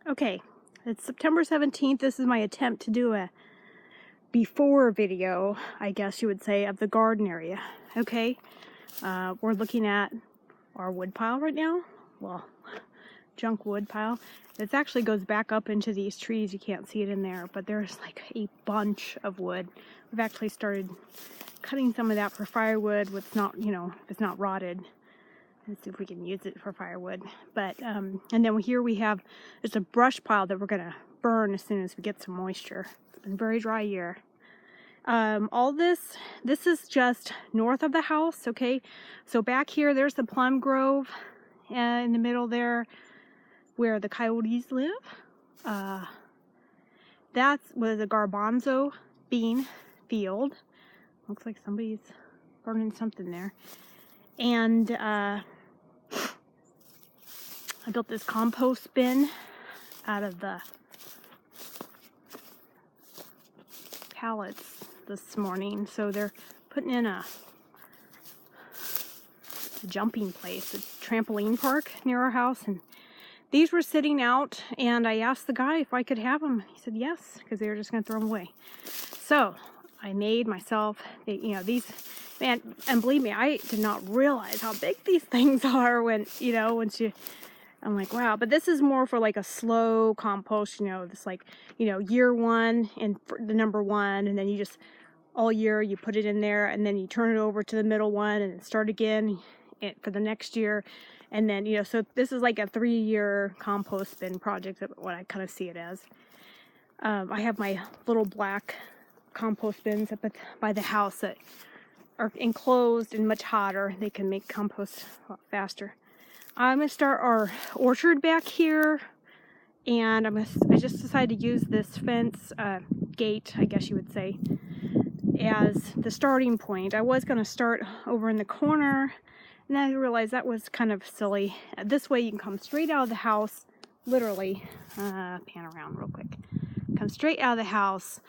Okay, it's September 17th. This is my attempt to do a before video, I guess you would say, of the garden area. Okay, we're looking at our wood pile right now. Well, junk wood pile. It actually goes back up into these trees. You can't see it in there, but there's like a bunch of wood. We've actually started cutting some of that for firewood with not, if it's not rotted. Let's see if we can use it for firewood. But and then here we have just a brush pile that we're gonna burn as soon as we get some moisture. It's been a very dry year. All this is just north of the house. Okay, so back here there's the plum grove in the middle there where the coyotes live. That was a garbanzo bean field. Looks like somebody's burning something there. And I built this compost bin out of the pallets this morning. So they're putting in a jumping place, a trampoline park near our house. And these were sitting out, and I asked the guy if I could have them. He said yes, because they were just going to throw them away. So I made myself, these, man, and believe me, I did not realize how big these things are when, I'm like, wow. But this is more for like a slow compost, this like, year one and the number one, and then you just, all year you put it in there, and then you turn it over to the middle one and start again for the next year. And then, so this is like a 3-year compost bin project, what I kind of see it as. I have my little black compost bins up by the house that are enclosed and much hotter. They can make compost a lot faster. I'm going to start our orchard back here, and I just decided to use this fence gate, I guess you would say, as the starting point. I was going to start over in the corner, and then I realized that was kind of silly. This way you can come straight out of the house, literally, pan around real quick, come straight out of the house,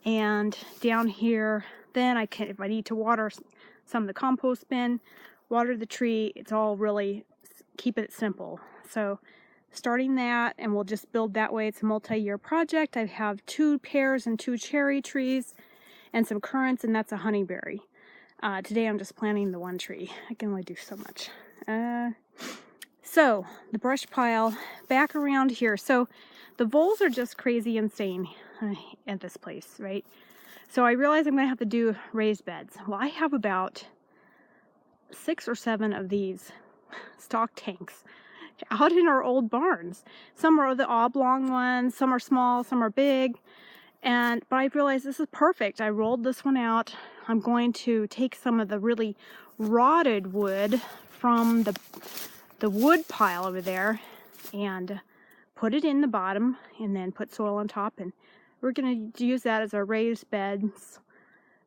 and down here, then I can, if I need to water some of the compost bin, water the tree, it's all really, keep it simple. So starting that, and we'll just build that way. It's a multi-year project. I have 2 pears and 2 cherry trees and some currants, and that's a honeyberry. Today I'm just planting the 1 tree. I can only do so much. So the brush pile back around here. So the voles are just crazy insane at this place, right? So I realize I'm going to have to do raised beds. Well, I have about 6 or 7 of these stock tanks out in our old barns. Some are the oblong ones, some are small, some are big. But I realized this is perfect. I rolled this one out. I'm going to take some of the really rotted wood from the wood pile over there and put it in the bottom, and then put soil on top, and we're going to use that as our raised beds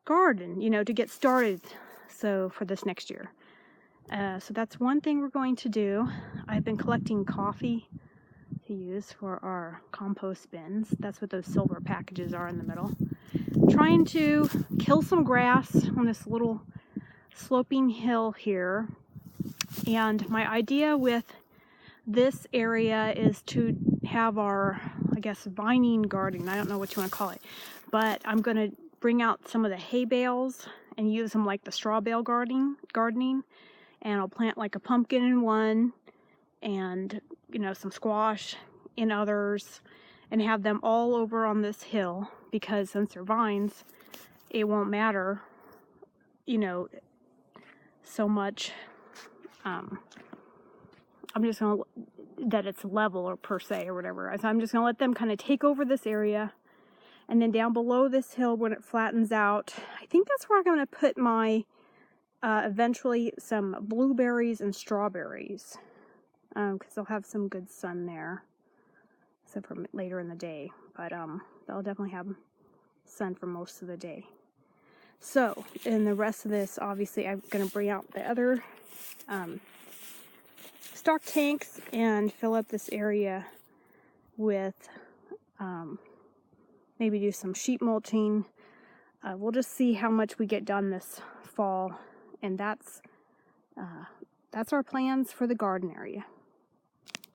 garden, to get started. So for this next year. So that's one thing we're going to do. I've been collecting coffee to use for our compost bins. That's what those silver packages are in the middle. Trying to kill some grass on this little sloping hill here. And my idea with this area is to have our, I guess, vining garden. I don't know what you want to call it. But I'm going to bring out some of the hay bales and use them like the straw bale gardening. And I'll plant like a pumpkin in one, and some squash in others, and have them all over on this hill, because since they're vines, it won't matter, so much. I'm just gonna, that it's level or per se or whatever. So I'm just gonna let them kind of take over this area, and then down below this hill when it flattens out, I think that's where I'm gonna put my eventually some blueberries and strawberries, because they'll have some good sun there, except for later in the day, but they'll definitely have sun for most of the day. So in the rest of this, obviously I'm going to bring out the other stock tanks and fill up this area with maybe do some sheet mulching. We'll just see how much we get done this fall. And that's our plans for the garden area.